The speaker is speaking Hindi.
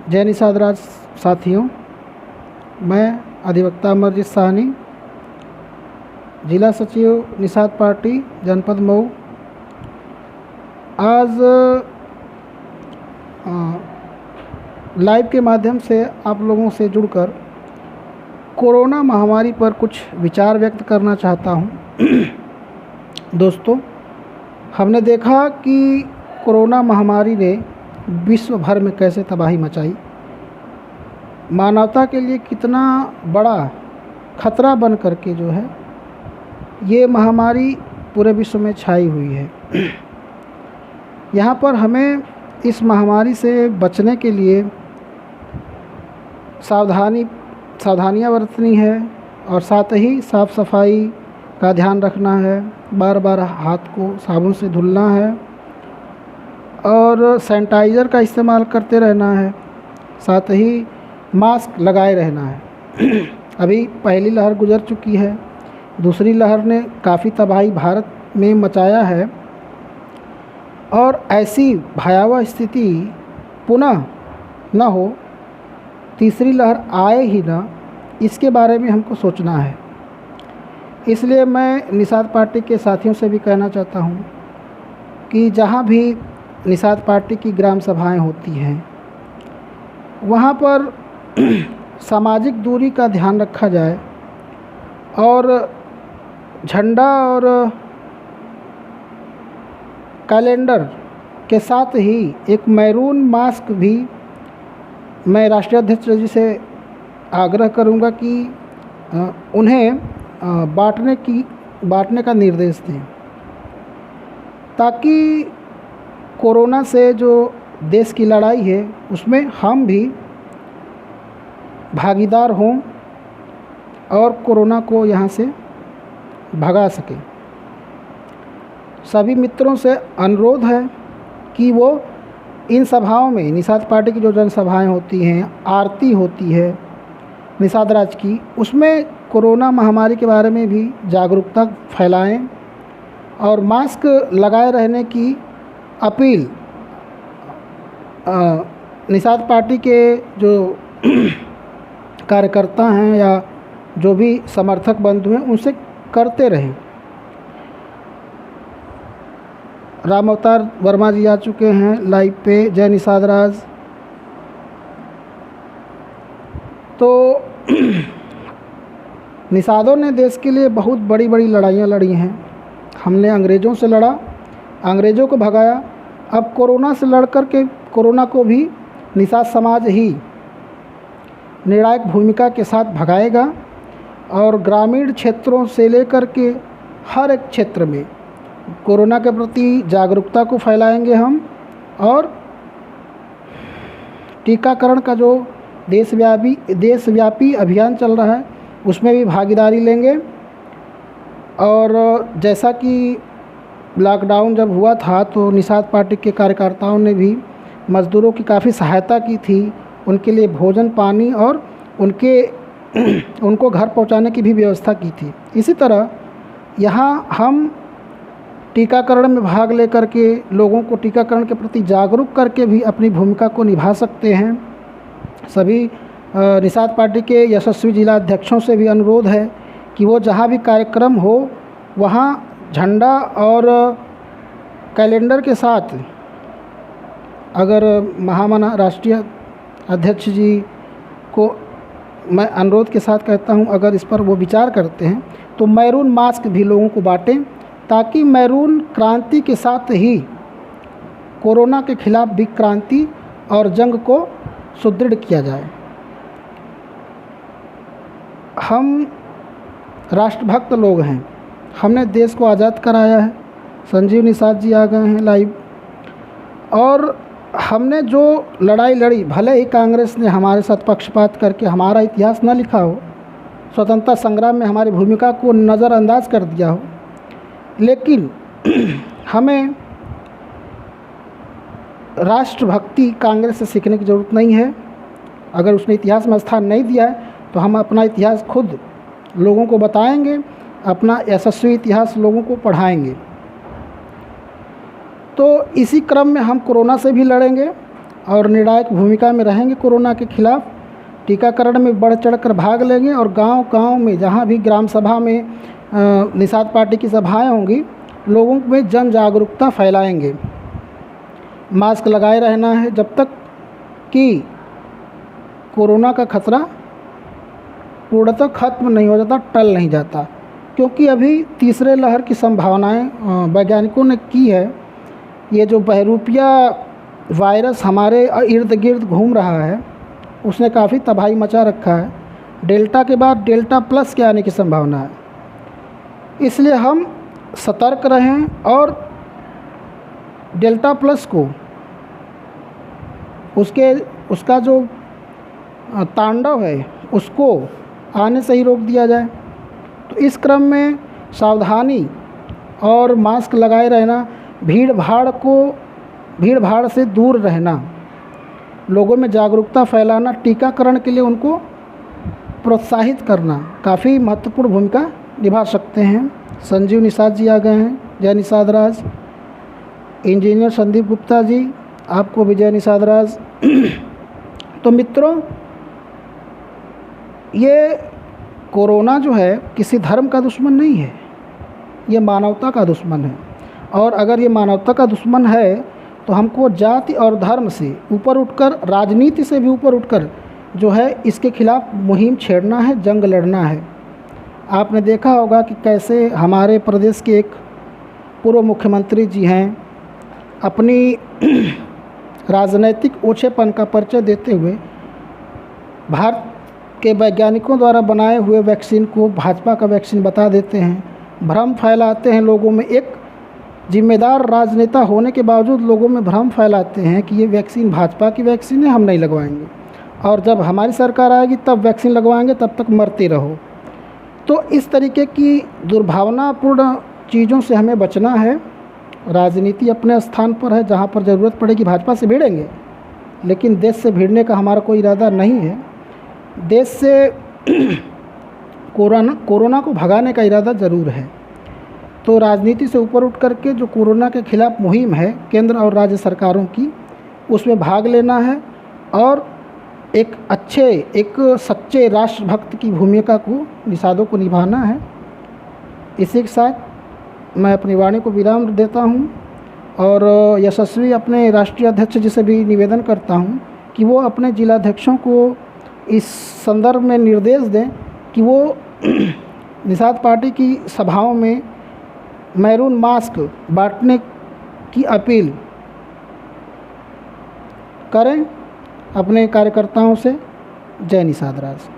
जय निषाद राज साथियों, मैं अधिवक्ता अमरजीत साहनी, जिला सचिव निषाद पार्टी जनपद मऊ। आज लाइव के माध्यम से आप लोगों से जुड़कर कोरोना महामारी पर कुछ विचार व्यक्त करना चाहता हूं। दोस्तों, हमने देखा कि कोरोना महामारी ने विश्व भर में कैसे तबाही मचाई, मानवता के लिए कितना बड़ा खतरा बन करके जो है ये महामारी पूरे विश्व में छाई हुई है। यहाँ पर हमें इस महामारी से बचने के लिए सावधानियाँ बरतनी है और साथ ही साफ़ सफाई का ध्यान रखना है। बार बार हाथ को साबुन से धुलना है और सैनिटाइज़र का इस्तेमाल करते रहना है। साथ ही मास्क लगाए रहना है। अभी पहली लहर गुजर चुकी है, दूसरी लहर ने काफ़ी तबाही भारत में मचाया है और ऐसी भयावह स्थिति पुनः न हो, तीसरी लहर आए ही ना, इसके बारे में हमको सोचना है। इसलिए मैं निषाद पार्टी के साथियों से भी कहना चाहता हूँ कि जहाँ भी निषाद पार्टी की ग्राम सभाएं होती हैं वहाँ पर सामाजिक दूरी का ध्यान रखा जाए और झंडा और कैलेंडर के साथ ही एक मैरून मास्क भी मैं राष्ट्रीय अध्यक्ष जी से आग्रह करूंगा कि उन्हें बांटने का निर्देश दें, ताकि कोरोना से जो देश की लड़ाई है उसमें हम भी भागीदार हों और कोरोना को यहाँ से भगा सकें। सभी मित्रों से अनुरोध है कि वो इन सभाओं में, निषाद पार्टी की जो जनसभाएं होती हैं, आरती होती है निषाद राज की, उसमें कोरोना महामारी के बारे में भी जागरूकता फैलाएं और मास्क लगाए रहने की अपील निषाद पार्टी के जो कार्यकर्ता हैं या जो भी समर्थक बंधु हैं उनसे करते रहें। राम अवतार वर्मा जी आ चुके हैं लाइव पे। जय निषाद राज। तो निषादों ने देश के लिए बहुत बड़ी बड़ी लड़ाइयाँ लड़ी हैं। हमने अंग्रेज़ों से लड़ा, अंग्रेज़ों को भगाया। अब कोरोना से लड़ कर के कोरोना को भी निषाद समाज ही निर्णायक भूमिका के साथ भगाएगा और ग्रामीण क्षेत्रों से लेकर के हर एक क्षेत्र में कोरोना के प्रति जागरूकता को फैलाएंगे हम और टीकाकरण का जो देशव्यापी अभियान चल रहा है उसमें भी भागीदारी लेंगे। और जैसा कि लॉकडाउन जब हुआ था तो निषाद पार्टी के कार्यकर्ताओं ने भी मज़दूरों की काफ़ी सहायता की थी, उनके लिए भोजन पानी और उनको घर पहुंचाने की भी व्यवस्था की थी। इसी तरह यहाँ हम टीकाकरण में भाग लेकर के लोगों को टीकाकरण के प्रति जागरूक करके भी अपनी भूमिका को निभा सकते हैं। सभी निषाद पार्टी के यशस्वी जिला अध्यक्षों से भी अनुरोध है कि वो जहाँ भी कार्यक्रम हो वहाँ झंडा और कैलेंडर के साथ, अगर महामना राष्ट्रीय अध्यक्ष जी को मैं अनुरोध के साथ कहता हूं, अगर इस पर वो विचार करते हैं तो मैरून मास्क भी लोगों को बांटें, ताकि मैरून क्रांति के साथ ही कोरोना के खिलाफ भी क्रांति और जंग को सुदृढ़ किया जाए। हम राष्ट्रभक्त लोग हैं, हमने देश को आज़ाद कराया है। संजीव निषाद जी आ गए हैं लाइव। और हमने जो लड़ाई लड़ी, भले ही कांग्रेस ने हमारे साथ पक्षपात करके हमारा इतिहास न लिखा हो, स्वतंत्रता संग्राम में हमारी भूमिका को नज़रअंदाज कर दिया हो, लेकिन हमें राष्ट्रभक्ति कांग्रेस से सीखने की ज़रूरत नहीं है। अगर उसने इतिहास में स्थान नहीं दिया है तो हम अपना इतिहास खुद लोगों को बताएंगे, अपना यशस्वी इतिहास लोगों को पढ़ाएंगे। तो इसी क्रम में हम कोरोना से भी लड़ेंगे और निर्णायक भूमिका में रहेंगे कोरोना के खिलाफ़। टीकाकरण में बढ़ चढ़कर भाग लेंगे और गांव-गांव में जहां भी ग्राम सभा में निषाद पार्टी की सभाएं होंगी, लोगों में जन जागरूकता फैलाएंगे। मास्क लगाए रहना है जब तक कि कोरोना का खतरा पूर्णतः खत्म नहीं हो जाता, टल नहीं जाता, क्योंकि अभी तीसरे लहर की संभावनाएं वैज्ञानिकों ने की है। ये जो बहरूपिया वायरस हमारे इर्द गिर्द घूम रहा है, उसने काफ़ी तबाही मचा रखा है। डेल्टा के बाद डेल्टा प्लस के आने की संभावना है, इसलिए हम सतर्क रहें और डेल्टा प्लस को उसका जो तांडव है उसको आने से ही रोक दिया जाए। तो इस क्रम में सावधानी और मास्क लगाए रहना, भीड़ भाड़ से दूर रहना, लोगों में जागरूकता फैलाना, टीकाकरण के लिए उनको प्रोत्साहित करना काफ़ी महत्वपूर्ण भूमिका निभा सकते हैं। संजीव निषाद जी आ गए हैं। जय निषाद राज। इंजीनियर संदीप गुप्ता जी, आपको भी जय निषाद राज। तो मित्रों, ये कोरोना जो है किसी धर्म का दुश्मन नहीं है, ये मानवता का दुश्मन है। और अगर ये मानवता का दुश्मन है तो हमको जाति और धर्म से ऊपर उठकर, राजनीति से भी ऊपर उठकर जो है इसके खिलाफ़ मुहिम छेड़ना है, जंग लड़ना है। आपने देखा होगा कि कैसे हमारे प्रदेश के एक पूर्व मुख्यमंत्री जी हैं, अपनी राजनैतिक ओछेपन का परिचय देते हुए भारत के वैज्ञानिकों द्वारा बनाए हुए वैक्सीन को भाजपा का वैक्सीन बता देते हैं, भ्रम फैलाते हैं लोगों में। एक जिम्मेदार राजनेता होने के बावजूद लोगों में भ्रम फैलाते हैं कि ये वैक्सीन भाजपा की वैक्सीन है, हम नहीं लगवाएंगे, और जब हमारी सरकार आएगी तब वैक्सीन लगवाएंगे, तब तक मरते रहो। तो इस तरीके की दुर्भावनापूर्ण चीज़ों से हमें बचना है। राजनीति अपने स्थान पर है, जहाँ पर ज़रूरत पड़ेगी भाजपा से भिड़ेंगे, लेकिन देश से भिड़ने का हमारा कोई इरादा नहीं है। देश से कोरोना को भगाने का इरादा ज़रूर है। तो राजनीति से ऊपर उठ करके जो कोरोना के खिलाफ़ मुहिम है केंद्र और राज्य सरकारों की, उसमें भाग लेना है और एक सच्चे राष्ट्रभक्त की भूमिका को निषादों को निभाना है। इसी के साथ मैं अपनी वाणी को विराम देता हूं और यशस्वी अपने राष्ट्रीय अध्यक्ष जी से भी निवेदन करता हूं कि वो अपने जिलाध्यक्षों को इस संदर्भ में निर्देश दें कि वो निषाद पार्टी की सभाओं में मैरून मास्क बांटने की अपील करें अपने कार्यकर्ताओं से। जय निषाद राज।